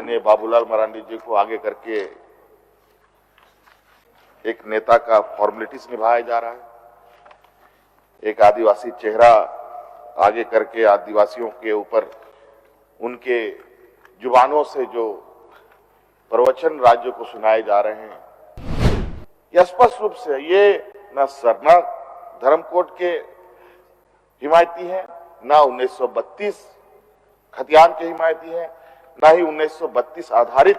आदरणीय बाबूलाल मरांडी जी को आगे करके एक नेता का फॉर्मेलिटीज निभाया जा रहा है। एक आदिवासी चेहरा आगे करके आदिवासियों के ऊपर उनके जुबानों से जो प्रवचन राज्य को सुनाए जा रहे हैं, यह स्पष्ट रूप से ये न सरना धर्मकोट के हिमायती हैं, न 1932 खतियान के हिमायती हैं, न ही 1932 आधारित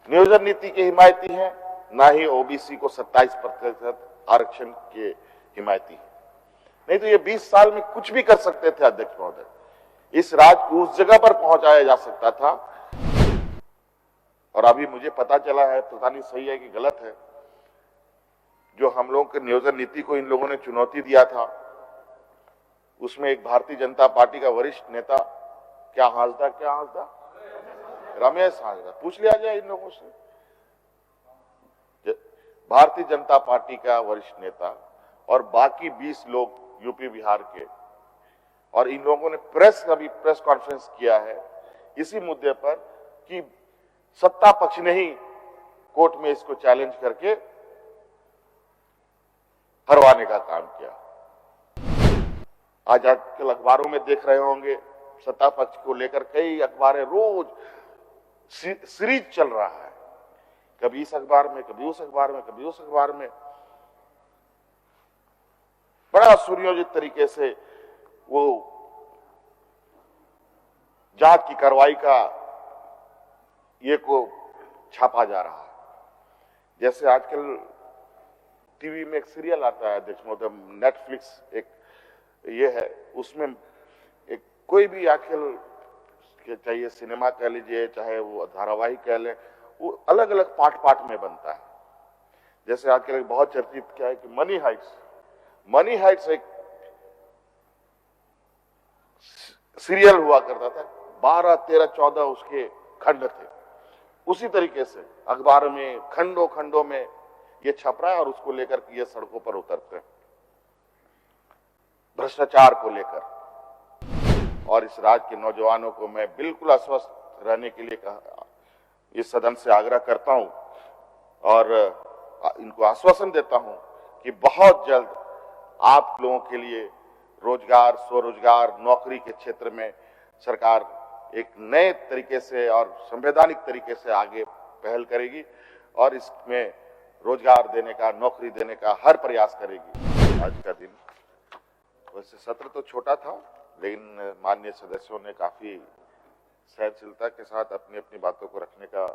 नियोजन नीति के हिमायती हैं, न ही ओबीसी को 27% आरक्षण के हिमायती हैं। नहीं तो ये 20 साल में कुछ भी कर सकते थे अध्यक्ष महोदय। इस राज्य को उस जगह पर पहुंचाया जा सकता था। और अभी मुझे पता चला है, पता नहीं सही है कि गलत है, जो हम लोगों के नियोजन नीति को इन लोगों ने चुनौती दिया था, उसमें एक भारतीय जनता पार्टी का वरिष्ठ नेता क्या हांसदा रमेश हांसदा, पूछ लिया जाए इन लोगों से। भारतीय जनता पार्टी का वरिष्ठ नेता और बाकी 20 लोग यूपी बिहार के, और इन लोगों ने प्रेस कॉन्फ्रेंस किया है इसी मुद्दे पर कि सत्ता पक्ष ने ही कोर्ट में इसको चैलेंज करके हरवाने का काम किया। आज आजकल अखबारों में देख रहे होंगे, सत्ता पक्ष को लेकर कई अखबारें रोज सीरीज चल रहा है, कभी इस अखबार में, कभी उस अखबार में, कभी उस अखबार में। बड़ा सुनियोजित तरीके से वो जांच की कार्रवाई का ये को छापा जा रहा है। जैसे आजकल टीवी में एक सीरियल आता है अध्यक्ष महोदय, नेटफ्लिक्स एक ये है, उसमें एक कोई भी आजकल चाहिए सिनेमा कह लीजिए, चाहे वो धारावाहिक कह लें, वो अलग अलग पार्ट में बनता है। जैसे आजकल बहुत चर्चित क्या है कि मनी हाइट्स एक सीरियल हुआ करता था, 12, 13, 14 उसके खंड थे। उसी तरीके से अखबार में खंडों में ये छप रहा है और उसको लेकर ये सड़कों पर उतरते हैं भ्रष्टाचार को लेकर। और इस राज्य के नौजवानों को मैं बिल्कुल आश्वस्त रहने के लिए इस सदन से आग्रह करता हूं और इनको आश्वासन देता हूं कि बहुत जल्द आप लोगों के लिए रोजगार, स्वरोजगार, नौकरी के क्षेत्र में सरकार एक नए तरीके से और संवैधानिक तरीके से आगे पहल करेगी और इसमें रोजगार देने का, नौकरी देने का हर प्रयास करेगी। आज का दिन वैसे सत्र तो छोटा था, लेकिन माननीय सदस्यों ने काफी सहनशीलता के साथ अपनी अपनी बातों को रखने का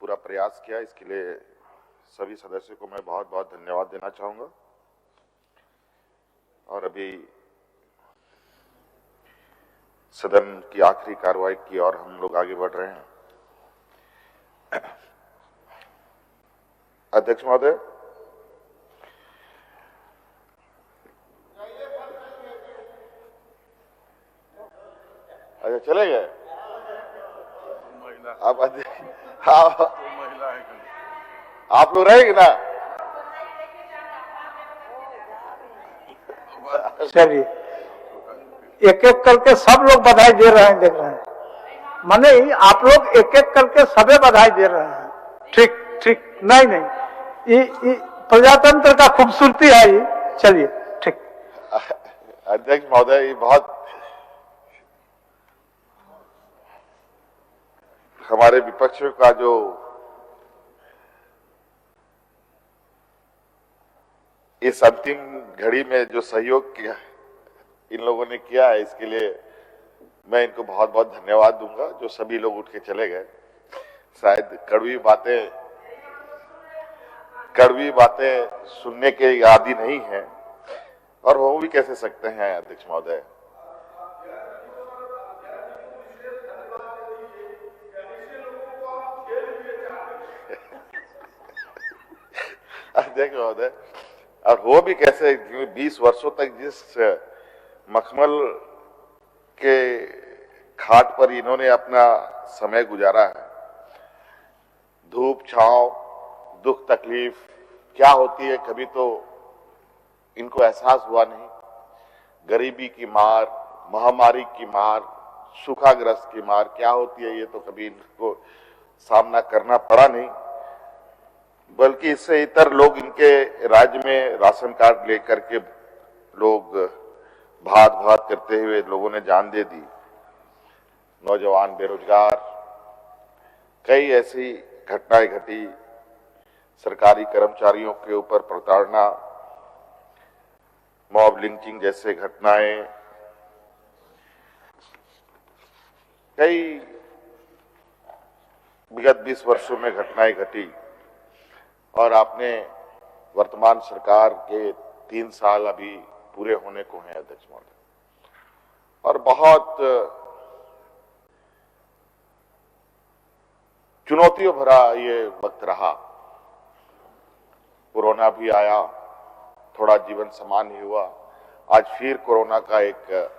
पूरा प्रयास किया। इसके लिए सभी सदस्यों को मैं बहुत बहुत धन्यवाद देना चाहूंगा। और अभी सदन की आखिरी कार्रवाई की और हम लोग आगे बढ़ रहे हैं। अध्यक्ष महोदय, अच्छा चले गए आप आप लोग रहेंगे ना? चलिए, एक एक करके सब लोग बधाई दे रहे हैं, देख रहे हैं, माने आप लोग एक एक करके सबे बधाई दे रहे हैं। ठीक ठीक, नहीं ये प्रजातंत्र का खूबसूरती है ये। चलिए ठीक। अध्यक्ष महोदय, ये बहुत हमारे विपक्षियों का जो इस अंतिम घड़ी में जो सहयोग किया इन लोगों ने किया है, इसके लिए मैं इनको बहुत बहुत धन्यवाद दूंगा। जो सभी लोग उठ के चले गए, शायद कड़वी बातें सुनने के आदी नहीं है, और हो भी कैसे सकते हैं अध्यक्ष महोदय। अध्यक्ष महोदय, और हो भी कैसे, 20 वर्षों तक जिस मखमल के घाट पर इन्होंने अपना समय गुजारा है, धूप छांव, दुख तकलीफ क्या होती है कभी तो इनको एहसास हुआ नहीं। गरीबी की मार, महामारी की मार, सूखाग्रस्त की मार क्या होती है ये तो कभी इनको सामना करना पड़ा नहीं, बल्कि इससे इतर लोग इनके राज्य में राशन कार्ड लेकर के लोग भाग भाग करते हुए लोगों ने जान दे दी। नौजवान बेरोजगार, कई ऐसी घटनाएं घटी, सरकारी कर्मचारियों के ऊपर प्रताड़ना, मॉब लिंचिंग जैसे घटनाएं, कई विगत 20 वर्षों में घटनाएं घटी। और आपने वर्तमान सरकार के 3 साल अभी पूरे होने को हैं अध्यक्ष महोदय, और बहुत चुनौतियों भरा ये वक्त रहा। कोरोना भी आया, थोड़ा जीवन सामान्य हुआ, आज फिर कोरोना का एक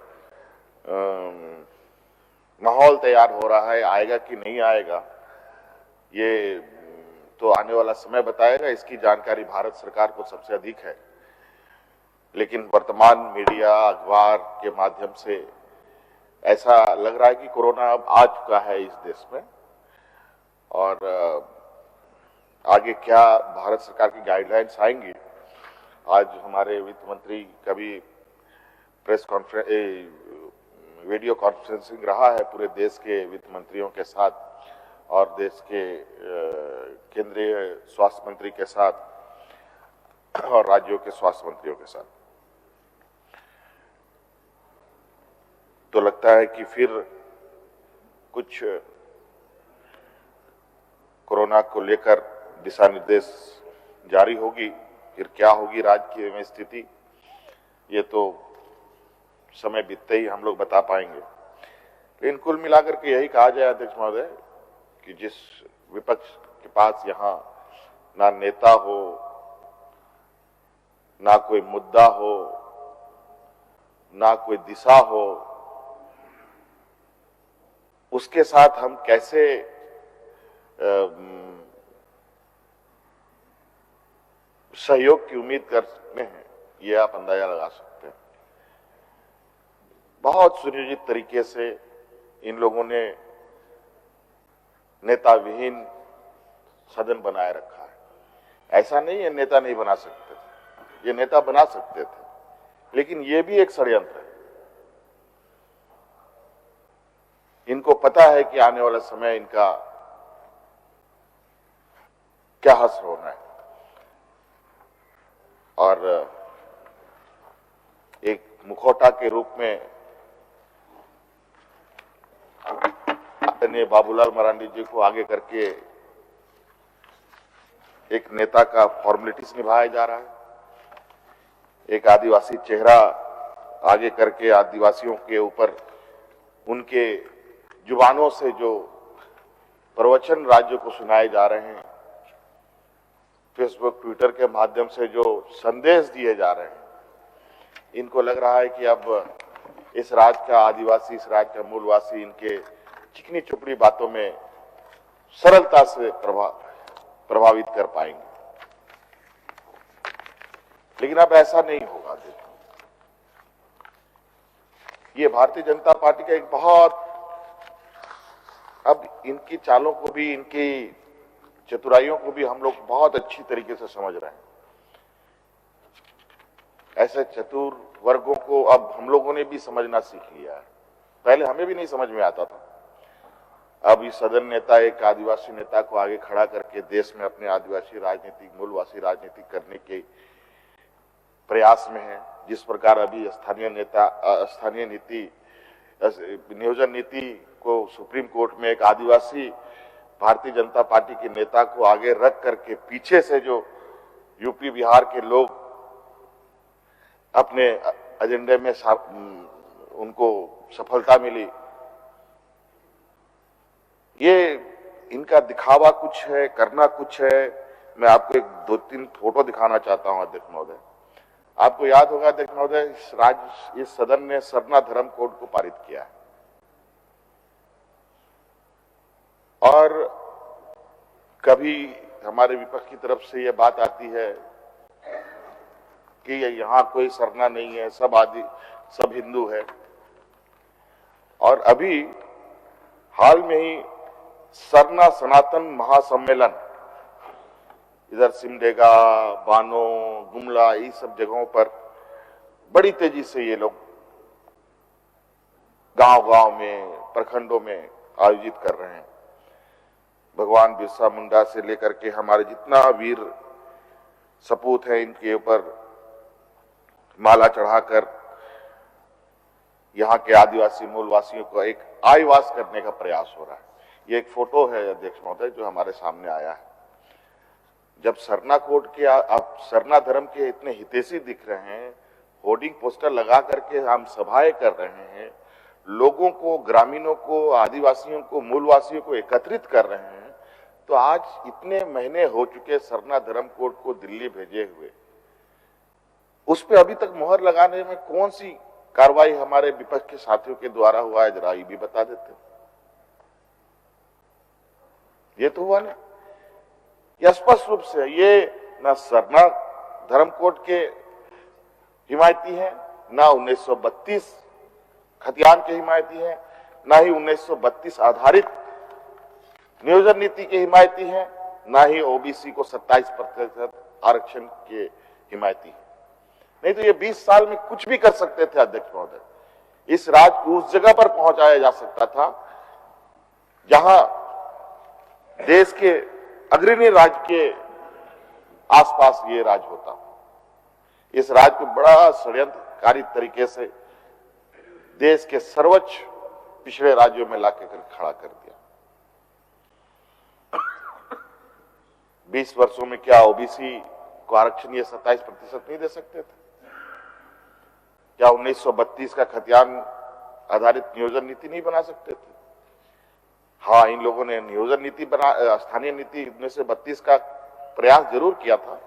माहौल तैयार हो रहा है। आएगा कि नहीं आएगा ये तो आने वाला समय बताएगा, इसकी जानकारी भारत सरकार को सबसे अधिक है। लेकिन वर्तमान मीडिया, अखबार के माध्यम से ऐसा लग रहा है कि कोरोना अब आ चुका है इस देश में, और आगे क्या भारत सरकार की गाइडलाइंस आएंगी। आज हमारे वित्त मंत्री का भी प्रेस कॉन्फ्रेंस, वीडियो कॉन्फ्रेंसिंग रहा है पूरे देश के वित्त मंत्रियों के साथ और देश के केंद्रीय स्वास्थ्य मंत्री के साथ और राज्यों के स्वास्थ्य मंत्रियों के साथ। तो लगता है कि फिर कुछ कोरोना को लेकर दिशा निर्देश जारी होगी, फिर क्या होगी राज्य में स्थिति ये तो समय बीतते ही हम लोग बता पाएंगे। लेकिन कुल मिलाकर के यही कहा जाए अध्यक्ष महोदय कि जिस विपक्ष के पास यहाँ ना नेता हो, ना कोई मुद्दा हो, ना कोई दिशा हो, उसके साथ हम कैसे सहयोग की उम्मीद करते हैं ये आप अंदाजा लगा सकते हैं। बहुत सुनियोजित तरीके से इन लोगों ने नेता विहीन सदन बनाए रखा है। ऐसा नहीं है नेता नहीं बना सकते थे, ये नेता बना सकते थे, लेकिन ये भी एक षड्यंत्र है। इनको पता है कि आने वाला समय इनका क्या हश्र होना है, और एक मुखौटा के रूप में बाबूलाल मरांडी जी को आगे करके एक नेता का फॉर्मेलिटीज निभाया जा रहा है। एक आदिवासी चेहरा आगे करके आदिवासियों के ऊपर उनके जुबानों से जो प्रवचन राज्य को सुनाए जा रहे हैं, फेसबुक ट्विटर के माध्यम से जो संदेश दिए जा रहे हैं, इनको लग रहा है कि अब इस राज्य का आदिवासी, इस राज्य का मूलवासी इनके चिकनी चुपड़ी बातों में सरलता से प्रभावित कर पाएंगे। लेकिन अब ऐसा नहीं होगा। देखो, ये भारतीय जनता पार्टी का एक बहुत, अब इनकी चालों को भी, इनकी चतुराइयों को भी हम लोग बहुत अच्छी तरीके से समझ रहे हैं। ऐसे चतुर वर्गों को अब हम लोगों ने भी समझना सीख लिया है। पहले हमें भी नहीं समझ में आता था। अब इस सदन नेता एक आदिवासी नेता को आगे खड़ा करके देश में अपने आदिवासी राजनीति, मूलवासी राजनीति करने के प्रयास में है। जिस प्रकार अभी स्थानीय नीति, नियोजन नीति को सुप्रीम कोर्ट में एक आदिवासी भारतीय जनता पार्टी के नेता को आगे रख करके पीछे से जो यूपी बिहार के लोग अपने एजेंडे में उनको सफलता मिली, ये इनका दिखावा कुछ है, करना कुछ है। मैं आपको एक 2-3 फोटो दिखाना चाहता हूं अध्यक्ष महोदय। आपको याद होगा अध्यक्ष महोदय, इस सदन ने सरना धर्म कोड को पारित किया है, और कभी हमारे विपक्ष की तरफ से यह बात आती है कि यहां कोई सरना नहीं है, सब हिंदू है। और अभी हाल में ही सरना सनातन महासम्मेलन इधर सिमडेगा, बानो, गुमला, ये सब जगहों पर बड़ी तेजी से ये लोग गांव-गांव में, प्रखंडों में आयोजित कर रहे हैं। भगवान बिरसा मुंडा से लेकर के हमारे जितना वीर सपूत है, इनके ऊपर माला चढ़ाकर यहाँ के आदिवासी मूलवासियों को एक आईवास करने का प्रयास हो रहा है। ये एक फोटो है अध्यक्ष महोदय जो हमारे सामने आया है। जब सरना कोड के आप सरना धर्म के इतने हितैषी दिख रहे हैं, होर्डिंग पोस्टर लगा करके हम सभाएं कर रहे हैं, लोगों को, ग्रामीणों को, आदिवासियों को, मूलवासियों को एकत्रित कर रहे हैं, तो आज इतने महीने हो चुके सरना धर्म कोड को दिल्ली भेजे हुए, उस पर अभी तक मोहर लगाने में कौन सी कार्रवाई हमारे विपक्ष के साथियों के द्वारा हुआ है, जरा ये भी बता देते। ये तो हुआ ना, यह स्पष्ट रूप से ये न सरना धर्म कोड के हिमायती है, ना 1932 खतियान के हिमायती है, ना ही 1932 आधारित नियोजन नीति के हिमायती है, ना ही ओबीसी को 27% आरक्षण के हिमायती है। नहीं तो ये 20 साल में कुछ भी कर सकते थे अध्यक्ष महोदय। इस राज को उस जगह पर पहुंचाया जा सकता था जहां देश के अग्रणी राज्य के आसपास ये राज होता। इस राज को बड़ा षड्यंत्रकारी तरीके से देश के सर्वोच्च पिछड़े राज्यों में लाके खड़ा कर दिया। 20 वर्षों में क्या ओबीसी को आरक्षण ये 27% नहीं दे सकते थे? क्या 1932 का खतियान आधारित नियोजन नीति नहीं बना सकते थे? हाँ, इन लोगों ने नियोजन नीति बना, स्थानीय नीति 1932 का प्रयास जरूर किया था,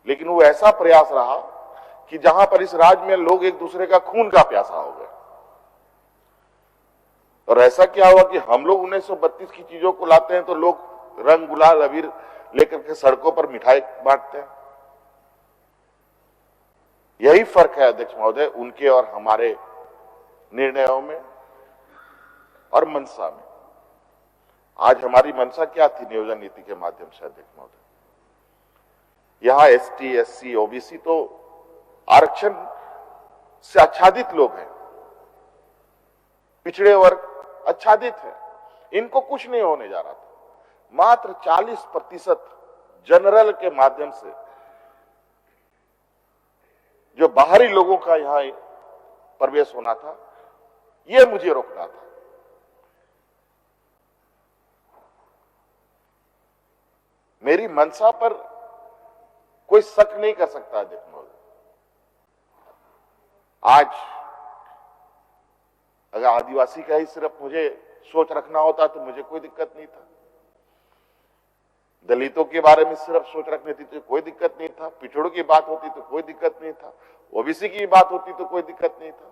लेकिन वो ऐसा प्रयास रहा कि जहां पर इस राज्य में लोग एक दूसरे का खून का प्यासा हो गए। और ऐसा क्या हुआ कि हम लोग 1932 की चीजों को लाते हैं तो लोग रंग, गुलाल, अबीर लेकर के सड़कों पर मिठाई बांटते हैं। यही फर्क है अध्यक्ष महोदय उनके और हमारे निर्णयों में और मंशा में। आज हमारी मंशा क्या थी नियोजन नीति के माध्यम से अध्यक्ष महोदय? यहां एसटी, एससी, ओबीसी तो आरक्षण से आच्छादित लोग हैं, पिछड़े वर्ग आच्छादित है, इनको कुछ नहीं होने जा रहा था। मात्र 40% जनरल के माध्यम से जो बाहरी लोगों का यहां प्रवेश होना था, यह मुझे रोकना था। मेरी मंशा पर कोई शक नहीं कर सकता अध्यक्ष महोदय। आज अगर आदिवासी का ही सिर्फ मुझे सोच रखना होता तो मुझे कोई दिक्कत नहीं था। दलितों के बारे में सिर्फ सोच रखनी थी तो कोई दिक्कत नहीं था। पिछड़ों की बात होती तो कोई दिक्कत नहीं था। ओबीसी की बात होती तो कोई दिक्कत नहीं था।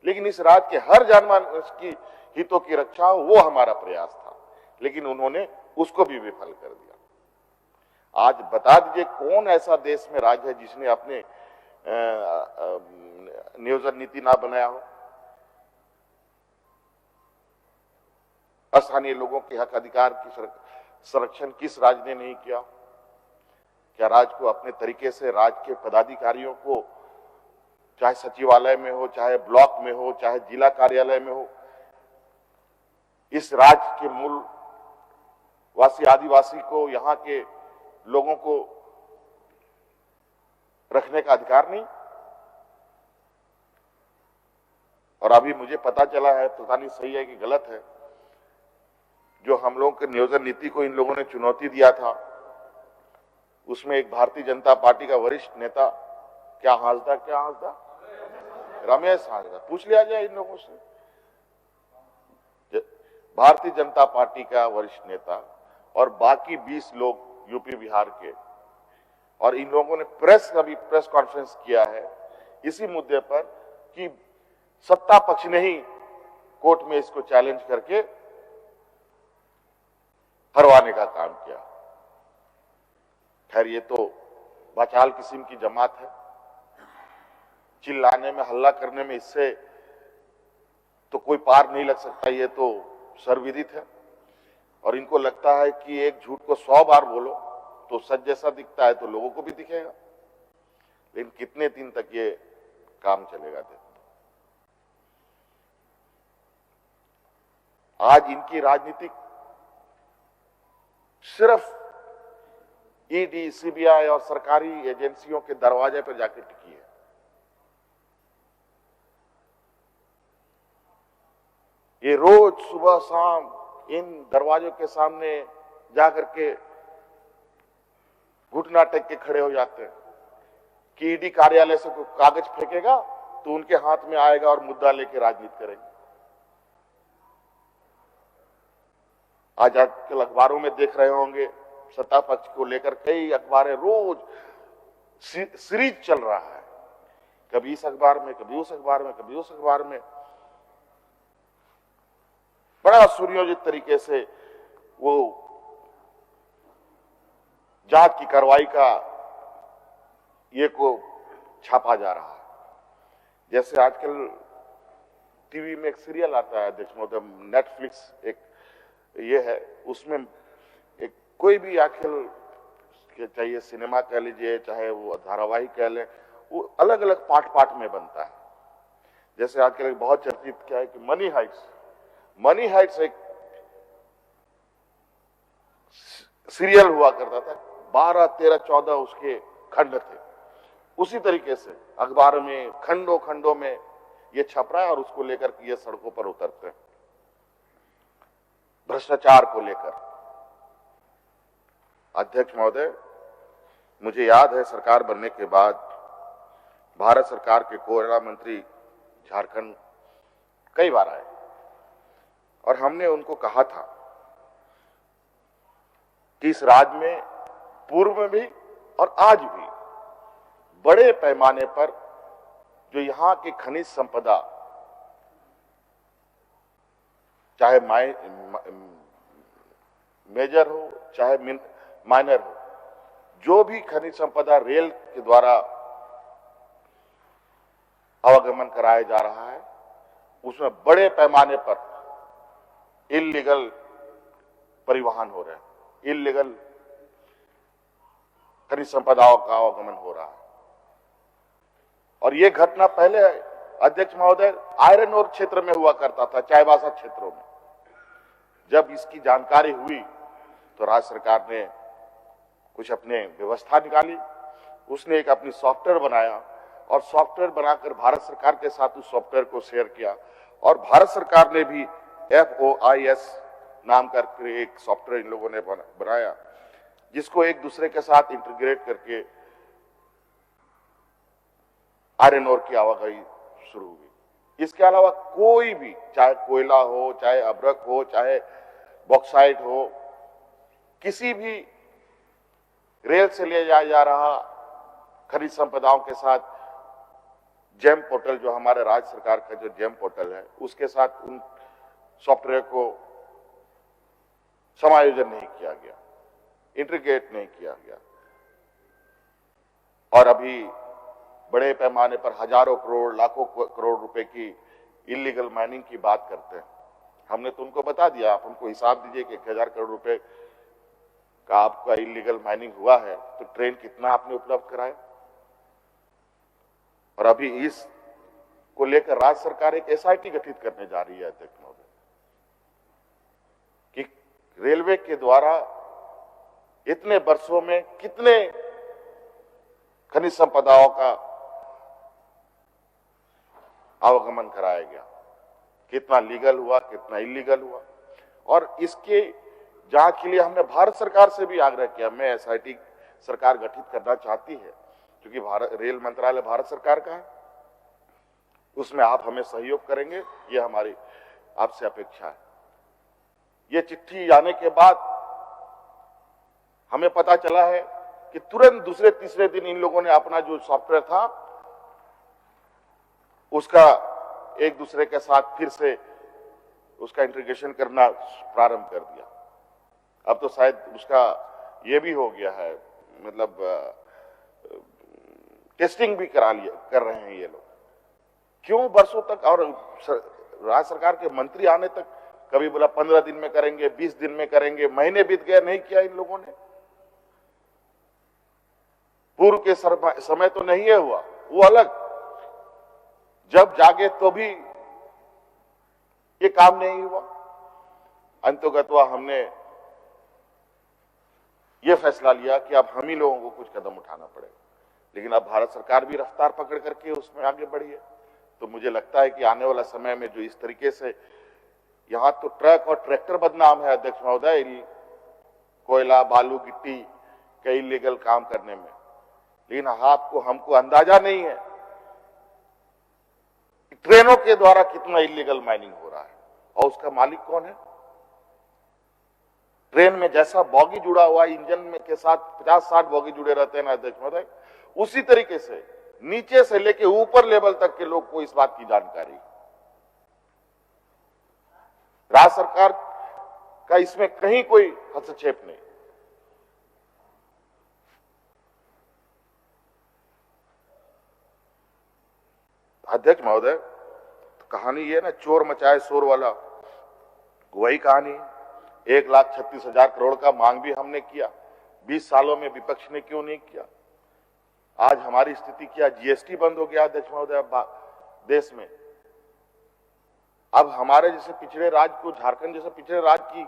लेकिन इस राज्य के हर जानमानस की हितों की रक्षा हो, वो हमारा प्रयास था, लेकिन उन्होंने उसको भी विफल कर दिया। आज बता दीजिए कौन ऐसा देश में राज्य है जिसने अपने नियोजन नीति ना बनाया हो? स्थानीय लोगों के हक अधिकार की संरक्षण किस राज्य ने नहीं किया? क्या राज्य को अपने तरीके से राज्य के पदाधिकारियों को, चाहे सचिवालय में हो, चाहे ब्लॉक में हो, चाहे जिला कार्यालय में हो, इस राज्य के मूल वासी आदिवासी को, यहाँ के लोगों को रखने का अधिकार नहीं? और अभी मुझे पता चला है, पता नहीं सही है कि गलत है, जो हम लोगों के नियोजन नीति को इन लोगों ने चुनौती दिया था, उसमें एक भारतीय जनता पार्टी का वरिष्ठ नेता, क्या हांसदा रमेश हांसदा, पूछ लिया जाए इन लोगों से। भारतीय जनता पार्टी का वरिष्ठ नेता और बाकी 20 लोग यूपी बिहार के, और इन लोगों ने प्रेस कॉन्फ्रेंस किया है इसी मुद्दे पर कि सत्ता पक्ष ने ही कोर्ट में इसको चैलेंज करके हरवाने का काम किया। खैर, ये तो बचाल किस्म की जमात है। चिल्लाने में, हल्ला करने में इससे तो कोई पार नहीं लग सकता, ये तो सर्वविदित है। और इनको लगता है कि एक झूठ को 100 बार बोलो तो सच जैसा दिखता है तो लोगों को भी दिखेगा, लेकिन कितने दिन तक ये काम चलेगा? आज इनकी राजनीति सिर्फ ईडी, सीबीआई और सरकारी एजेंसियों के दरवाजे पर जाकर टिकी है। ये रोज सुबह शाम इन दरवाजों के सामने जाकर के घुटना टेक के खड़े हो जाते हैं कि ईडी कार्यालय से कोई कागज फेंकेगा तो उनके हाथ में आएगा और मुद्दा लेके राजनीति करेंगे। आज आजकल अखबारों में देख रहे होंगे, सत्ता पक्ष को लेकर कई अखबारें रोज सीरीज चल रहा है, कभी इस अखबार में, कभी उस अखबार में, कभी उस अखबार में। बड़ा सुनियोजित तरीके से वो जांच की कार्रवाई का ये को छापा जा रहा है। जैसे आजकल टीवी में एक सीरियल आता है, अध्यक्ष महोदय, नेटफ्लिक्स एक ये है, उसमें एक कोई भी आजकल चाहिए सिनेमा कह लीजिए, चाहे वो धारावाहिक कह लें, वो अलग अलग पार्ट में बनता है। जैसे आजकल एक बहुत चर्चित क्या है कि मनी हाइट्स एक सीरियल हुआ करता था, 12, 13, 14 उसके खंड थे। उसी तरीके से अखबार में खंडों में ये छप रहा है और उसको लेकर के ये सड़कों पर उतरते हैं भ्रष्टाचार को लेकर। अध्यक्ष महोदय, मुझे याद है सरकार बनने के बाद भारत सरकार के कोयला मंत्री झारखंड कई बार आए और हमने उनको कहा था कि इस राज्य में पूर्व में भी और आज भी बड़े पैमाने पर जो यहाँ की खनिज संपदा, चाहे मेजर हो चाहे माइनर हो, जो भी खनिज संपदा रेल के द्वारा आवागमन कराया जा रहा है, उसमें बड़े पैमाने पर इल्लीगल परिवहन हो रहा है, इल्लीगल खनिज संपदाओं का आवागमन हो रहा है। और ये घटना पहले अध्यक्ष महोदय आयरन ओर क्षेत्र में हुआ करता था, चाईबासा क्षेत्रों में। जब इसकी जानकारी हुई तो राज्य सरकार ने कुछ अपने व्यवस्था निकाली, उसने एक अपनी सॉफ्टवेयर बनाया और सॉफ्टवेयर बनाकर भारत सरकार के साथ उस सॉफ्टवेयर को शेयर किया और भारत सरकार ने भी FOIS नाम करके एक सॉफ्टवेयर इन लोगों ने बनाया, जिसको एक दूसरे के साथ इंटीग्रेट करके आयरन ओर की आवाजाही शुरू हुई। इसके अलावा कोई भी, चाहे कोयला हो, चाहे अभ्रक हो, चाहे बॉक्साइट हो, किसी भी रेल से ले जाया जा रहा खनिज संपदाओं के साथ जेम पोर्टल, जो हमारे राज्य सरकार का जो जेम पोर्टल है, उसके साथ उन सॉफ्टवेयर को समायोजन नहीं किया गया, इंटीग्रेट नहीं किया गया। और अभी बड़े पैमाने पर हजारों करोड़, लाखों करोड़ रुपए की इलीगल माइनिंग की बात करते हैं। हमने तो उनको बता दिया, आप हमको हिसाब दीजिए कि 1000 करोड़ रुपए का आपका इलीगल माइनिंग हुआ है, तो ट्रेन कितना आपने उपलब्ध कराया। और अभी इस को लेकर राज्य सरकार एक SIT गठित करने जा रही है अध्यक्ष महोदय, कि रेलवे के द्वारा इतने वर्षों में कितने खनिज संपदाओं का आवागमन कराया गया, कितना लीगल हुआ, कितना इलीगल हुआ। और इसके जांच के लिए हमने भारत सरकार से भी आग्रह किया। मैं SIT सरकार गठित करना चाहती है, क्योंकि रेल मंत्रालय भारत सरकार का है, उसमें आप हमें सहयोग करेंगे, ये हमारी आपसे अपेक्षा है। ये चिट्ठी आने के बाद हमें पता चला है कि तुरंत दूसरे तीसरे दिन इन लोगों ने अपना जो सॉफ्टवेयर था उसका एक दूसरे के साथ फिर से उसका इंटीग्रेशन करना प्रारंभ कर दिया। अब तो शायद उसका ये भी हो गया है, मतलब टेस्टिंग भी कर रहे हैं ये लोग। क्यों वर्षों तक, और राज्य सरकार के मंत्री आने तक कभी बोला 15 दिन में करेंगे, 20 दिन में करेंगे, महीने बीत गए, नहीं किया इन लोगों ने। पूर्व के समय तो नहीं है हुआ, वो अलग, जब जागे तो भी ये काम नहीं हुआ। अंततः हमने ये फैसला लिया कि अब हम ही लोगों को कुछ कदम उठाना पड़ेगा, लेकिन अब भारत सरकार भी रफ्तार पकड़ करके उसमें आगे बढ़ी है। तो मुझे लगता है कि आने वाला समय में जो इस तरीके से, यहां तो ट्रक और ट्रैक्टर बदनाम है अध्यक्ष महोदय, कोयला बालू गिट्टी कई इलीगल काम करने में, लेकिन आपको हमको अंदाजा नहीं है कि ट्रेनों के द्वारा कितना इलीगल माइनिंग हो रहा है और उसका मालिक कौन है। ट्रेन में जैसा बॉगी जुड़ा हुआ इंजन में के साथ 50-60 बॉगी जुड़े रहते हैं ना अध्यक्ष महोदय, उसी तरीके से नीचे से लेके ऊपर लेवल तक के लोग को इस बात की जानकारी। राज्य सरकार का इसमें कहीं कोई हस्तक्षेप नहीं। अध्यक्ष महोदय, तो कहानी ये ना, चोर मचाए शोर वाला, वही कहानी। 1,36,000 करोड़ का मांग भी हमने किया, 20 सालों में विपक्ष ने क्यों नहीं किया। आज हमारी स्थिति क्या, जीएसटी बंद हो गया अध्यक्ष महोदय देश में। अब हमारे जैसे पिछड़े राज्य को, झारखंड जैसे पिछड़े राज्य की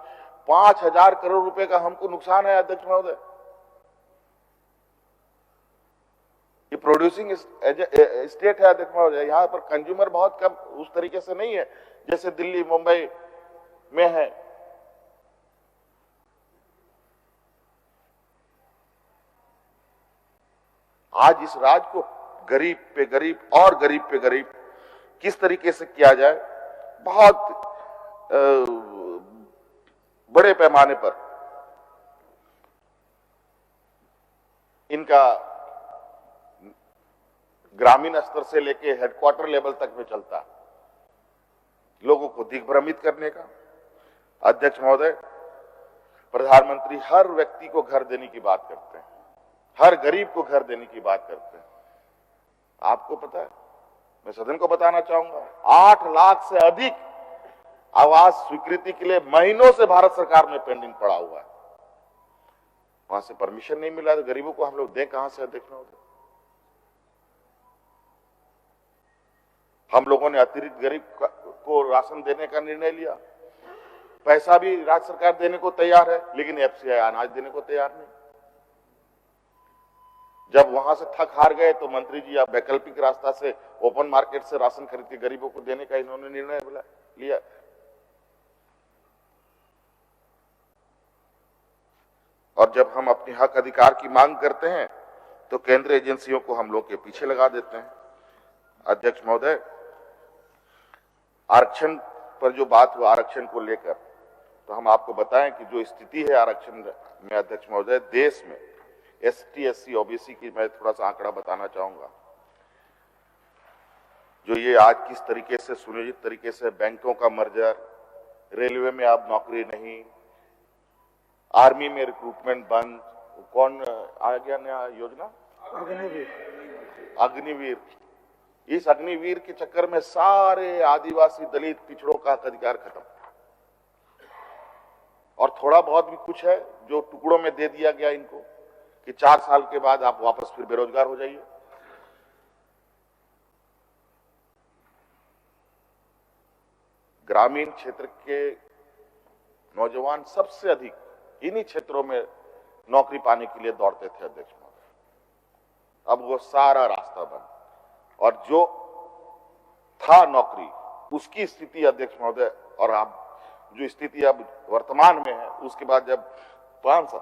5,000 करोड़ रुपए का हमको नुकसान है अध्यक्ष महोदय। ये प्रोड्यूसिंग स्टेट है अध्यक्ष महोदय, यहाँ पर कंज्यूमर बहुत कम उस तरीके से नहीं है जैसे दिल्ली मुंबई में है। आज इस राज्य को गरीब पे गरीब और गरीब पे गरीब किस तरीके से किया जाए, बहुत बड़े पैमाने पर इनका ग्रामीण स्तर से लेके हेडक्वार्टर लेवल तक में चलता है, लोगों को दिग्भ्रमित करने का। अध्यक्ष महोदय, प्रधानमंत्री हर व्यक्ति को घर देने की बात करते हैं, हर गरीब को घर देने की बात करते हैं। आपको पता है, मैं सदन को बताना चाहूंगा, 8 लाख से अधिक आवास स्वीकृति के लिए महीनों से भारत सरकार में पेंडिंग पड़ा हुआ है। वहां से परमिशन नहीं मिला तो गरीबों को हम लोग दें कहां से अध्यक्ष महोदय। हम लोगों ने अतिरिक्त गरीब को राशन देने का निर्णय लिया, पैसा भी राज्य सरकार देने को तैयार है, लेकिन एफसीआई अनाज देने को तैयार नहीं। जब वहां से थक हार गए तो मंत्री जी अब वैकल्पिक रास्ता से ओपन मार्केट से राशन खरीद के गरीबों को देने का इन्होंने निर्णय लिया। और जब हम अपने हक अधिकार की मांग करते हैं तो केंद्रीय एजेंसियों को हम लोग के पीछे लगा देते हैं। अध्यक्ष महोदय, आरक्षण पर जो बात हुआ, आरक्षण को लेकर, तो हम आपको बताएं कि जो स्थिति है आरक्षण में अध्यक्ष महोदय, देश में एसटी, एससी, ओबीसी की मैं थोड़ा सा आंकड़ा बताना चाहूंगा। जो ये आज किस तरीके से सुनियोजित तरीके से बैंकों का मर्जर, रेलवे में अब नौकरी नहीं, आर्मी में रिक्रूटमेंट बंद, कौन आ गया नया योजना, अग्निवीर। इस अग्निवीर के चक्कर में सारे आदिवासी दलित पिछड़ों का अधिकार खत्म, और थोड़ा बहुत भी कुछ है जो टुकड़ों में दे दिया गया इनको कि 4 साल के बाद आप वापस फिर बेरोजगार हो जाइए। ग्रामीण क्षेत्र के नौजवान सबसे अधिक इन्हीं क्षेत्रों में नौकरी पाने के लिए दौड़ते थे अध्यक्ष महोदय। अब वो सारा रास्ता बंद, और जो था नौकरी उसकी स्थिति अध्यक्ष महोदय, और आप जो स्थिति अब वर्तमान में है, उसके बाद जब 5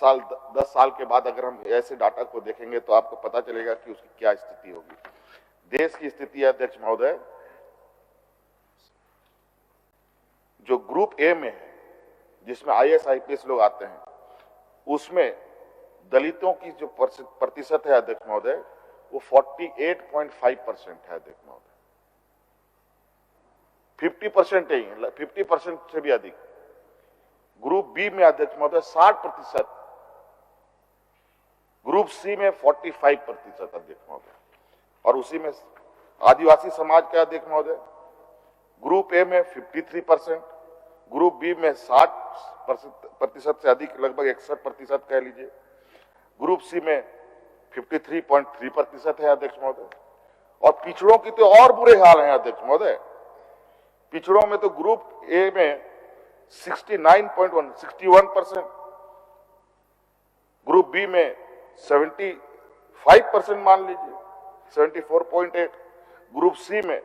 साल 10 साल के बाद अगर हम ऐसे डाटा को देखेंगे तो आपको पता चलेगा कि उसकी क्या स्थिति होगी। देश की स्थिति अध्यक्ष महोदय, जो ग्रुप ए में है, जिसमें आईएएस आईपीएस लोग आते हैं, उसमें दलितों की जो प्रतिशत है अध्यक्ष महोदय, वो 48.5% है अध्यक्ष महोदय। 50% नहीं, 50% से भी अधिक। ग्रुप बी में अध्यक्ष महोदय 60%, ग्रुप सी में 45% अध्यक्ष महोदय, और उसी में आदिवासी समाज का अध्यक्ष महोदय ग्रुप ए में 53%, ग्रुप बी में 60% से अधिक, लगभग 61% कह लीजिए, ग्रुप सी में 53.3% है अध्यक्ष महोदय। और पिछड़ों की तो और बुरे हाल हैं अध्यक्ष महोदय। पिछड़ों में तो ग्रुप ए में 61%, ग्रुप बी में 75% मान लीजिए, 74.8, ग्रुप सी में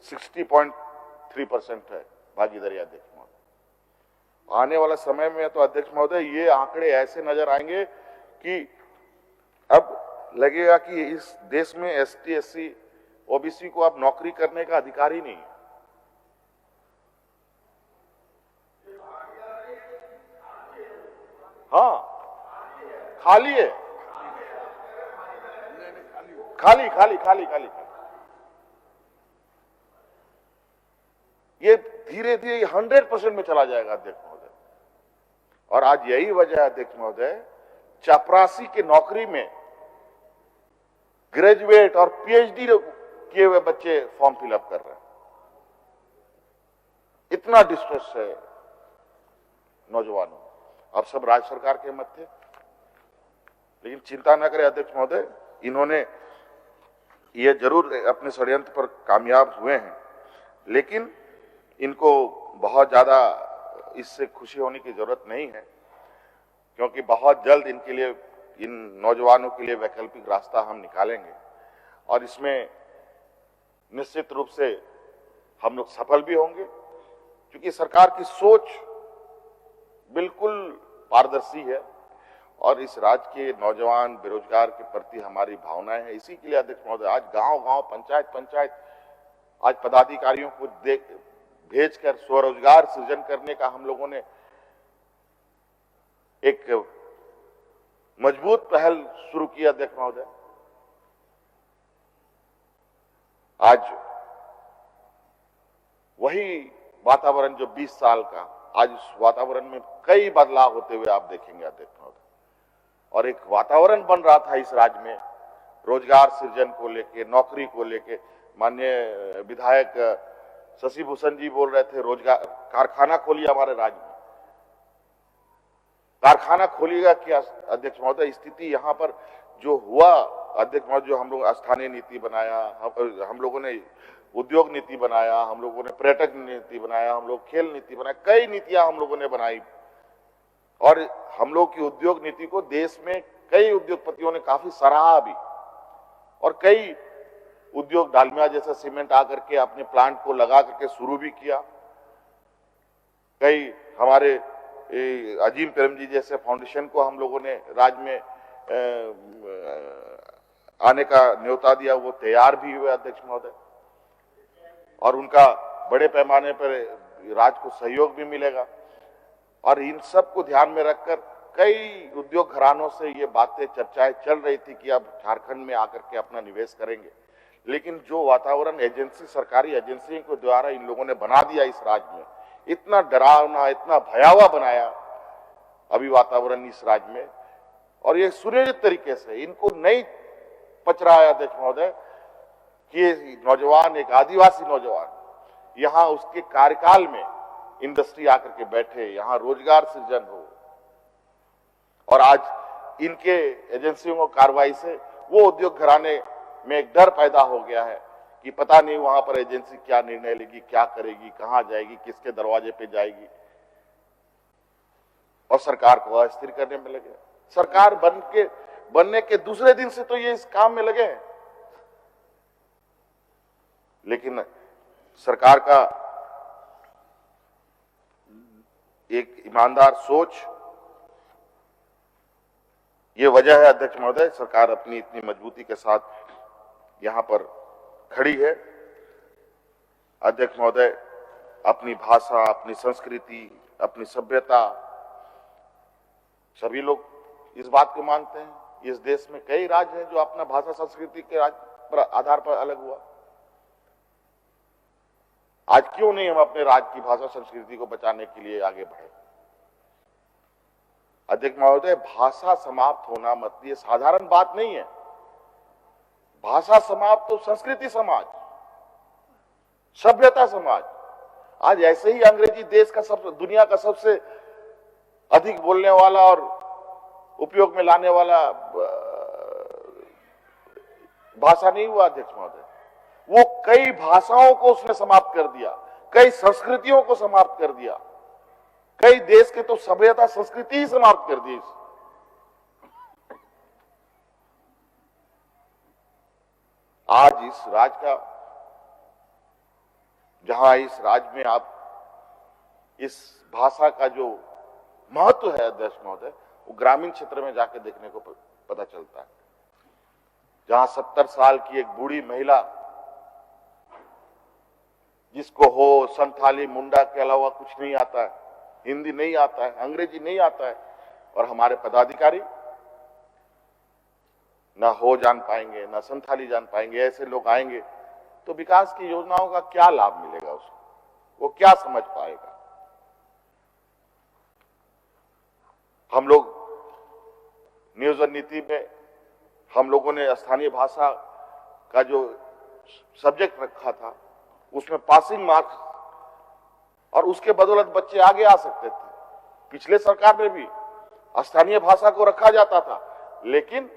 60.3% है भागीदारी अध्यक्ष महोदय। आने वाला समय में तो अध्यक्ष महोदय ये आंकड़े ऐसे नजर आएंगे कि अब लगेगा कि इस देश में एसटी, एससी, ओबीसी को अब नौकरी करने का अधिकार ही नहीं है। हाँ, खाली है, खाली खाली खाली खाली। ये धीरे धीरे 100% में चला जाएगा अध्यक्ष महोदय। और आज यही वजह है अध्यक्ष महोदय, चपरासी की नौकरी में ग्रेजुएट और पीएचडी किए हुए बच्चे फॉर्म फिलअप कर रहे हैं। इतना डिस्ट्रेस है नौजवानों। अब सब राज्य सरकार के मत थे, लेकिन चिंता न करें अध्यक्ष महोदय, इन्होंने ये जरूर अपने षड्यंत्र पर कामयाब हुए हैं, लेकिन इनको बहुत ज्यादा इससे खुशी होने की जरूरत नहीं है, क्योंकि बहुत जल्द इनके लिए, इन नौजवानों के लिए वैकल्पिक रास्ता हम निकालेंगे और इसमें निश्चित रूप से हम लोग सफल भी होंगे, क्योंकि सरकार की सोच बिल्कुल पारदर्शी है और इस राज्य के नौजवान बेरोजगार के प्रति हमारी भावनाएं हैं। इसी के लिए अध्यक्ष महोदय आज गांव-गांव, पंचायत आज पदाधिकारियों को भेजकर स्वरोजगार सृजन करने का हम लोगों ने एक मजबूत पहल शुरू की अध्यक्ष महोदय। आज वही वातावरण जो 20 साल का, आज उस वातावरण में कई बदलाव होते हुए आप देखेंगे अध्यक्ष महोदय। और एक वातावरण बन रहा था इस राज्य में रोजगार सृजन को लेके, नौकरी को लेके। माननीय विधायक शशि भूषण जी बोल रहे थे रोजगार, कारखाना खोलिए हमारे राज्य में। कारखाना खोलिएगा क्या अध्यक्ष महोदय? स्थिति यहाँ पर जो हुआ अध्यक्ष महोदय, जो हम लोग स्थानीय नीति बनाया, हम लोगों ने उद्योग नीति बनाया, हम लोगों ने पर्यटक नीति बनाया, हम लोग खेल नीति बनाया, कई नीतियां हम लोगों ने बनाई। और हम लोग की उद्योग नीति को देश में कई उद्योगपतियों ने काफी सराहा भी, और कई उद्योग डालमिया जैसा सीमेंट आकर के अपने प्लांट को लगा करके शुरू भी किया। कई हमारे अजीम प्रेम जी जैसे फाउंडेशन को हम लोगों ने राज्य में आने का न्योता दिया, वो तैयार भी हुए अध्यक्ष महोदय। और उनका बड़े पैमाने पर राज्य को सहयोग भी मिलेगा। और इन सब को ध्यान में रखकर कई उद्योग घरानों से ये बातें, चर्चाएं चल रही थी कि अब झारखंड में आकर के अपना निवेश करेंगे। लेकिन जो वातावरण एजेंसी, सरकारी एजेंसी के द्वारा इन लोगों ने बना दिया इस राज्य में, इतना डरावना, इतना भयावह बनाया अभी वातावरण इस राज्य में, और ये सुनियोजित तरीके से इनको नहीं पच रहा है अध्यक्ष महोदय कि नौजवान, एक आदिवासी नौजवान यहाँ उसके कार्यकाल में इंडस्ट्री आकर के बैठे, यहाँ रोजगार सृजन हो। और आज इनके एजेंसियों को कार्रवाई से वो उद्योग घराने में एक डर पैदा हो गया है कि पता नहीं वहां पर एजेंसी क्या निर्णय लेगी, क्या करेगी, कहां जाएगी, किसके दरवाजे पे जाएगी, और सरकार को अस्थिर करने में लगे। सरकार बनने के दूसरे दिन से तो ये इस काम में लगे हैं, लेकिन सरकार का एक ईमानदार सोच, ये वजह है अध्यक्ष महोदय सरकार अपनी इतनी मजबूती के साथ यहां पर खड़ी है। अध्यक्ष महोदय अपनी भाषा, अपनी संस्कृति, अपनी सभ्यता, सभी लोग इस बात को मानते हैं। इस देश में कई राज्य हैं जो अपना भाषा संस्कृति के आधार पर अलग हुआ। आज क्यों नहीं हम अपने राज्य की भाषा संस्कृति को बचाने के लिए आगे बढ़े? अध्यक्ष महोदय, भाषा समाप्त होना मत, ये साधारण बात नहीं है। भाषा समाप्त तो संस्कृति समाज, सभ्यता समाज, आज ऐसे ही अंग्रेजी देश का दुनिया का सबसे अधिक बोलने वाला और उपयोग में लाने वाला भाषा नहीं हुआ अध्यक्ष महोदय। वो कई भाषाओं को उसने समाप्त कर दिया, कई संस्कृतियों को समाप्त कर दिया, कई देश के तो सभ्यता संस्कृति ही समाप्त कर दी। आज इस राज्य का, जहां इस राज्य में आप इस भाषा का जो महत्व है अध्यक्ष महोदय, वो ग्रामीण क्षेत्र में जाके देखने को पता चलता है। जहां 70 साल की एक बूढ़ी महिला, जिसको हो संथाली मुंडा के अलावा कुछ नहीं आता है, हिंदी नहीं आता है, अंग्रेजी नहीं आता है, और हमारे पदाधिकारी ना हो जान पाएंगे, ना संथाली जान पाएंगे, ऐसे लोग आएंगे तो विकास की योजनाओं का क्या लाभ मिलेगा उसको, वो क्या समझ पाएगा। हम लोग नियोजन नीति में हम लोगों ने स्थानीय भाषा का जो सब्जेक्ट रखा था उसमें पासिंग मार्क्स, और उसके बदौलत बच्चे आगे आ सकते थे। पिछले सरकार में भी स्थानीय भाषा को रखा जाता था, लेकिन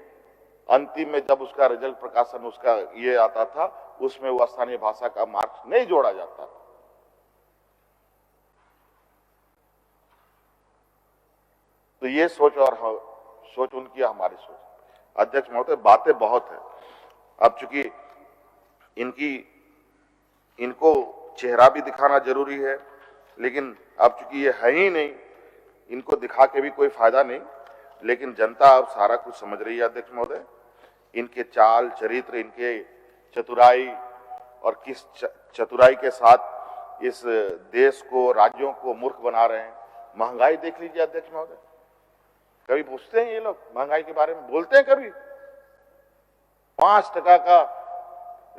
अंतिम में जब उसका रिजल्ट प्रकाशन उसका ये आता था, उसमें वो स्थानीय भाषा का मार्क्स नहीं जोड़ा जाता था। तो ये सोच और सोच उनकी, हमारी सोच। अध्यक्ष महोदय, बातें बहुत है। अब चूंकि इनको चेहरा भी दिखाना जरूरी है, लेकिन अब चूंकि ये है ही नहीं, इनको दिखा के भी कोई फायदा नहीं। लेकिन जनता अब सारा कुछ समझ रही है अध्यक्ष महोदय। इनके चाल चरित्र, इनके चतुराई, और किस चतुराई के साथ इस देश को, राज्यों को मूर्ख बना रहे हैं। महंगाई देख लीजिए अध्यक्ष महोदय, कभी पूछते हैं ये लोग महंगाई के बारे में? बोलते हैं कभी? 5 टका का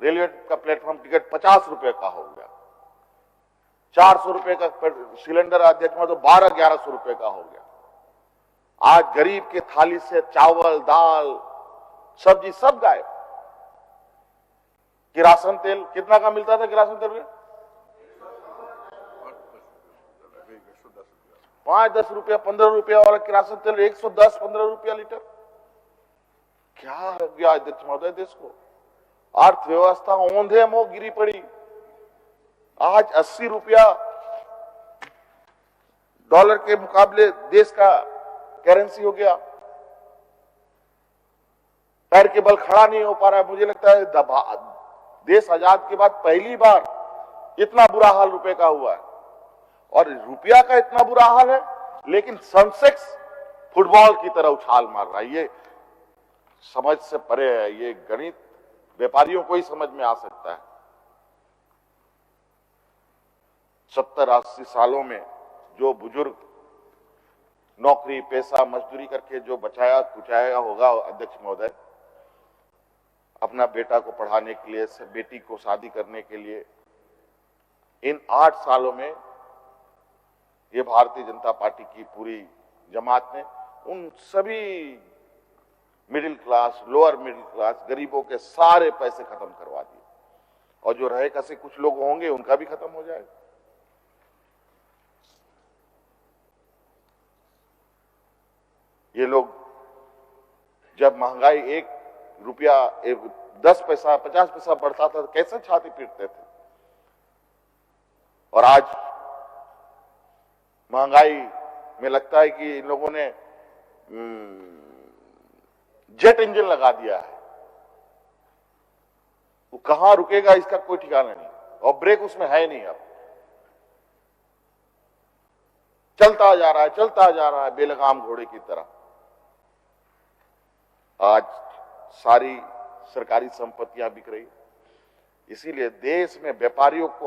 रेलवे का प्लेटफॉर्म टिकट 50 रुपए का हो गया, 400 रुपए का सिलेंडर अध्यक्ष महोदय 1200-1100 रुपए का हो गया। आज गरीब के थाली से चावल, दाल, सब्जी सब गायब। किरासन तेल कितना का मिलता था? किरासन तेल 5-10 रुपया, 15 रुपया वाला किरासन तेल 110-15 रुपया लीटर। क्या हो गया अध्यक्ष महोदय देश को? अर्थव्यवस्था औंधे मुंह गिरी पड़ी। आज 80 रुपया डॉलर के मुकाबले देश का करेंसी हो गया। पैर के बल खड़ा नहीं हो पा रहा है। मुझे लगता है देश आजाद के बाद पहली बार इतना बुरा हाल रुपए का हुआ है, और रुपया का इतना बुरा हाल है, लेकिन सेंसेक्स फुटबॉल की तरह उछाल मार रहा है। ये समझ से परे है। ये गणित व्यापारियों को ही समझ में आ सकता है। 70-80 सालों में जो बुजुर्ग नौकरी पेशा मजदूरी करके जो बचाया कुचाया होगा अध्यक्ष महोदय, अपना बेटा को पढ़ाने के लिए, बेटी को शादी करने के लिए, इन 8 सालों में ये भारतीय जनता पार्टी की पूरी जमात ने उन सभी middle class, lower middle class, गरीबों के सारे पैसे खत्म करवा दिए, और जो रहे कसे कुछ लोग होंगे उनका भी खत्म हो जाएगा। ये लोग जब महंगाई 1 रुपया 10 पैसा 50 पैसा बढ़ता था तो कैसे छाती पीटते थे, और आज महंगाई में लगता है कि इन लोगों ने जेट इंजन लगा दिया है। वो कहां रुकेगा इसका कोई ठिकाना नहीं, और ब्रेक उसमें है नहीं। अब चलता जा रहा है बेलगाम घोड़े की तरह। आज सारी सरकारी संपत्तियां बिक रही, इसीलिए देश में व्यापारियों के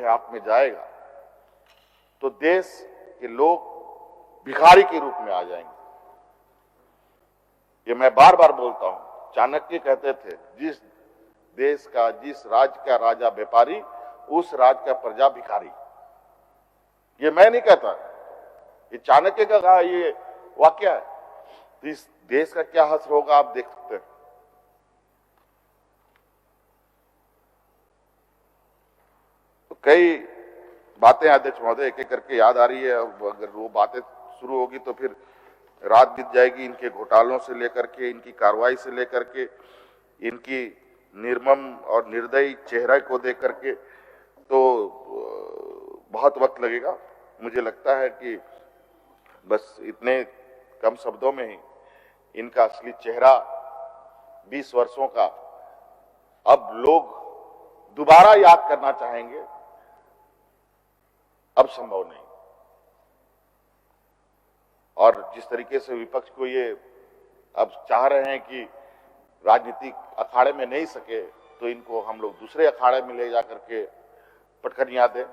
हाथ में जाएगा तो देश के लोग भिखारी के रूप में आ जाएंगे। ये मैं बार बार बोलता हूं। चाणक्य कहते थे, जिस देश का, जिस राज्य का राजा व्यापारी, उस राज्य का प्रजा भिखारी। ये मैं नहीं कहता, ये चाणक्य का कहा ये वाक्य है। तो इस देश का क्या हश्र होगा आप देख सकते हैं। तो कई बातें अध्यक्ष महोदय एक एक करके याद आ रही है। अब अगर वो बातें शुरू होगी तो फिर रात बीत जाएगी। इनके घोटालों से लेकर के, इनकी कार्रवाई से लेकर के, इनकी निर्मम और निर्दयी चेहरे को देख करके तो बहुत वक्त लगेगा। मुझे लगता है कि बस इतने कम शब्दों में ही इनका असली चेहरा 20 वर्षों का अब लोग दोबारा याद करना चाहेंगे, अब संभव नहीं। और जिस तरीके से विपक्ष को ये अब चाह रहे हैं कि राजनीतिक अखाड़े में नहीं सके तो इनको हम लोग दूसरे अखाड़े में ले जाकर के पटखनियां दें,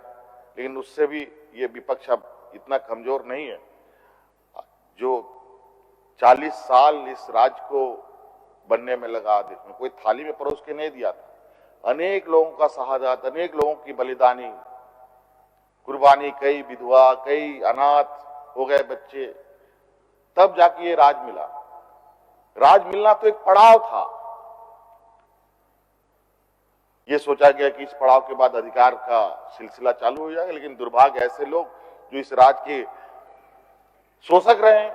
लेकिन उससे भी ये विपक्ष अब इतना कमजोर नहीं है। जो 40 साल इस राज्य को बनने में लगा, देखो कोई थाली में परोस के नहीं दिया था। अनेक लोगों का शहादत, अनेक लोगों की बलिदानी, कुर्बानी, कई विधवा, कई अनाथ हो गए बच्चे, तब जाके ये राज मिला। राज मिलना तो एक पड़ाव था। ये सोचा गया कि इस पड़ाव के बाद अधिकार का सिलसिला चालू हो जाएगा, लेकिन दुर्भाग्य ऐसे लोग जो इस राज के शोषक रहे हैं,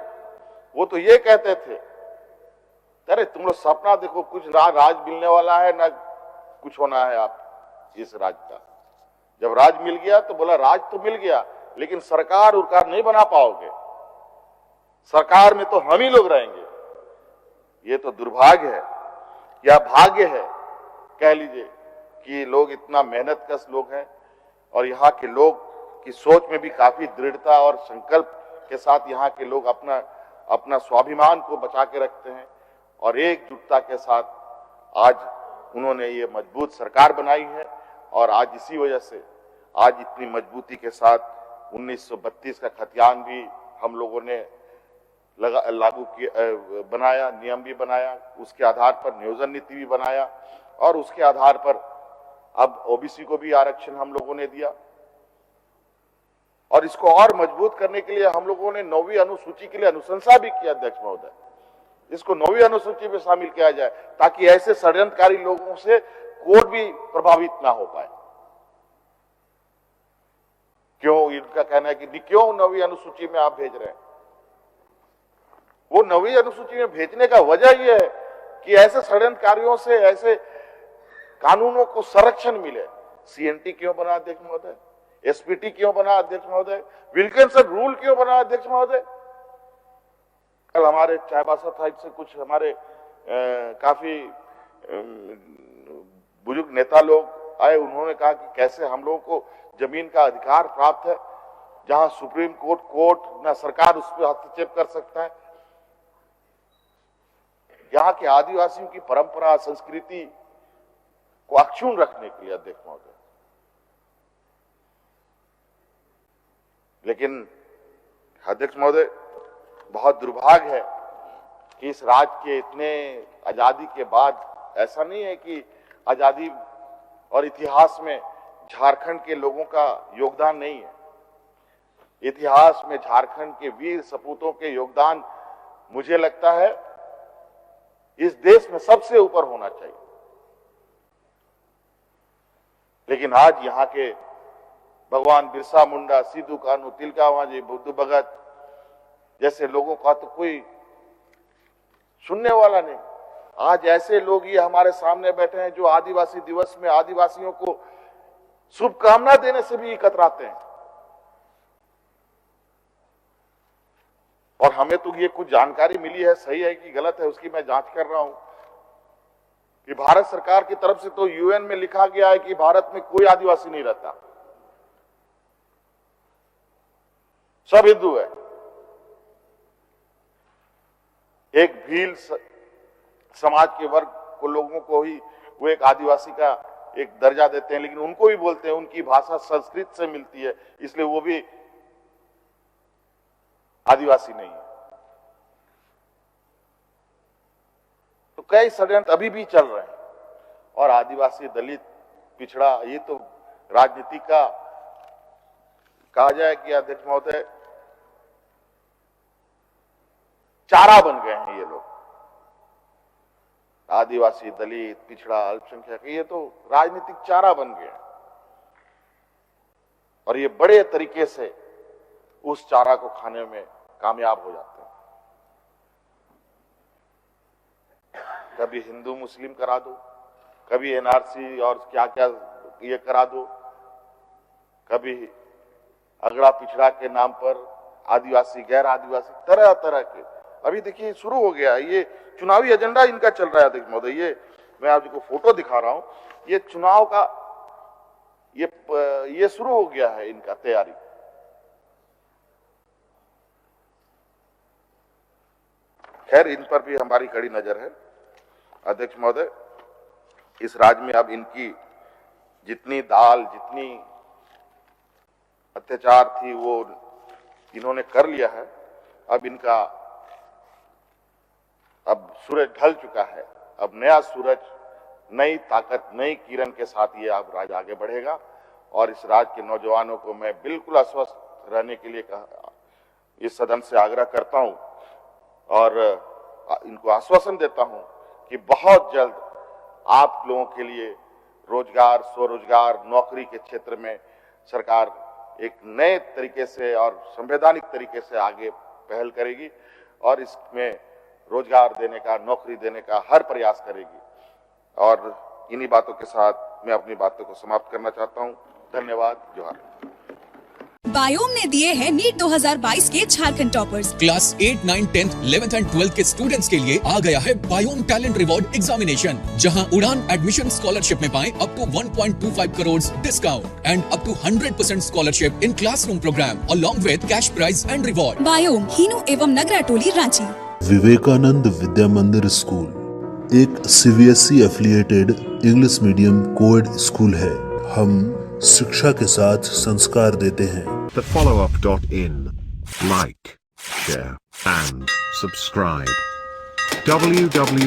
वो तो ये कहते थे, अरे तुम लोग सपना देखो, कुछ राज मिलने वाला है ना कुछ होना है आप इस राज का। जब राज मिल गया तो बोला राज तो मिल गया, लेकिन सरकार उरकार नहीं बना पाओगे, सरकार में तो हम ही लोग रहेंगे। ये तो दुर्भाग्य है या भाग्य है कह लीजिए कि लोग इतना मेहनतकश लोग हैं और यहाँ के लोग की सोच में भी काफी दृढ़ता और संकल्प के साथ यहाँ के लोग अपना स्वाभिमान को बचा के रखते हैं और एकजुटता के साथ आज उन्होंने ये मजबूत सरकार बनाई है। और आज इसी वजह से आज इतनी मजबूती के साथ 1932 का खतियान भी हम लोगों ने लागू किया, बनाया, नियम भी बनाया, उसके आधार पर नियोजन नीति भी बनाया और उसके आधार पर अब ओबीसी को भी आरक्षण हम लोगों ने दिया। और इसको और मजबूत करने के लिए हम लोगों ने 9वीं अनुसूची के लिए अनुशंसा भी किया अध्यक्ष महोदय, इसको 9वीं अनुसूची में शामिल किया जाए ताकि ऐसे षड्यंत्रकारी लोगों से कोर्ट भी प्रभावित ना हो पाए। क्यों इनका कहना है कि क्यों 9वीं अनुसूची में आप भेज रहे हैं? वो 9वीं अनुसूची में भेजने का वजह यह है कि ऐसे षड्यंत्रकारियों से ऐसे कानूनों को संरक्षण मिले। सीएनटी क्यों बना अध्यक्ष महोदय? एसपीटी क्यों बना अध्यक्ष महोदय? विल्किंसन रूल क्यों बना अध्यक्ष महोदय? कल हमारे चाईबासा साइड से कुछ हमारे काफी बुजुर्ग नेता लोग आए, उन्होंने कहा कि कैसे हम लोगों को जमीन का अधिकार प्राप्त है जहां सुप्रीम कोर्ट ना सरकार उस पर हस्तक्षेप कर सकता है। यहाँ के आदिवासियों की परंपरा संस्कृति को अक्षुण्ण रखने के लिए अध्यक्ष महोदय। लेकिन अध्यक्ष महोदय बहुत दुर्भाग्य है कि इस राज्य के इतने आजादी के बाद ऐसा नहीं है कि आजादी और इतिहास में झारखंड के लोगों का योगदान नहीं है। इतिहास में झारखंड के वीर सपूतों के योगदान मुझे लगता है इस देश में सबसे ऊपर होना चाहिए। लेकिन आज यहाँ के भगवान बिरसा मुंडा, सिद्धू कान्हू, तिलका मांझी, बुद्धू भगत जैसे लोगों का तो कोई सुनने वाला नहीं। आज ऐसे लोग ये हमारे सामने बैठे हैं जो आदिवासी दिवस में आदिवासियों को शुभकामना देने से भी कतराते हैं। और हमें तो ये कुछ जानकारी मिली है, सही है कि गलत है उसकी मैं जांच कर रहा हूं, कि भारत सरकार की तरफ से तो यूएन में लिखा गया है कि भारत में कोई आदिवासी नहीं रहता, सब हिंदू है। एक भील समाज के वर्ग को लोगों को ही वो एक आदिवासी का एक दर्जा देते हैं, लेकिन उनको भी बोलते हैं उनकी भाषा संस्कृत से मिलती है इसलिए वो भी आदिवासी नहीं है। तो कई षड्यंत्र अभी भी चल रहे हैं और आदिवासी, दलित, पिछड़ा ये तो राजनीति का कहा जाए कि अध्यक्ष महोदय चारा बन गए हैं ये लोग। आदिवासी, दलित, पिछड़ा, अल्पसंख्यक ये तो राजनीतिक चारा बन गए। और ये बड़े तरीके से उस चारा को खाने में कामयाब हो जाते हैं। कभी हिंदू मुस्लिम करा दो, कभी एनआरसी और क्या क्या ये करा दो, कभी अगड़ा पिछड़ा के नाम पर आदिवासी गैर आदिवासी, तरह तरह के। अभी देखिए शुरू हो गया, ये चुनावी एजेंडा इनका चल रहा है अध्यक्ष महोदय। ये मैं आपको फोटो दिखा रहा हूं, ये चुनाव का ये शुरू हो गया है इनका तैयारी। खैर इन पर भी हमारी कड़ी नजर है अध्यक्ष महोदय। इस राज्य में अब इनकी जितनी दाल, जितनी अत्याचार थी वो इन्होंने कर लिया है। अब इनका अब सूरज ढल चुका है, अब नया सूरज, नई ताकत, नई किरण के साथ ये अब राज्य आगे बढ़ेगा। और इस राज्य के नौजवानों को मैं बिल्कुल आश्वस्त रहने के लिए इस सदन से आग्रह करता हूं और इनको आश्वासन देता हूं कि बहुत जल्द आप लोगों के लिए रोजगार, स्वरोजगार, नौकरी के क्षेत्र में सरकार एक नए तरीके से और संवैधानिक तरीके से आगे पहल करेगी और इसमें रोजगार देने का, नौकरी देने का हर प्रयास करेगी। और इन्हीं बातों के साथ मैं अपनी बातों को समाप्त करना चाहता हूं। धन्यवाद, जोहार। बायोम ने दिए हैं नीट 2022 के Jharkhand toppers. Class 8, 9, 10, 11th and 12th के स्टूडेंट्स के लिए आ गया है बायोम टैलेंट रिवॉर्ड एग्जामिनेशन, जहां उड़ान एडमिशन स्कॉलरशिप में पाएं up to 1.25 crore discount and up to 100% scholarship in classroom program along with cash prize and reward. बायोम, हीनू एवं नगरा टोली, रांची। विवेकानंद विद्या मंदिर स्कूल एक CBSE affiliated English medium coed school है। हम शिक्षा के साथ संस्कार देते हैं। thefollowup.in. Like, share and subscribe. www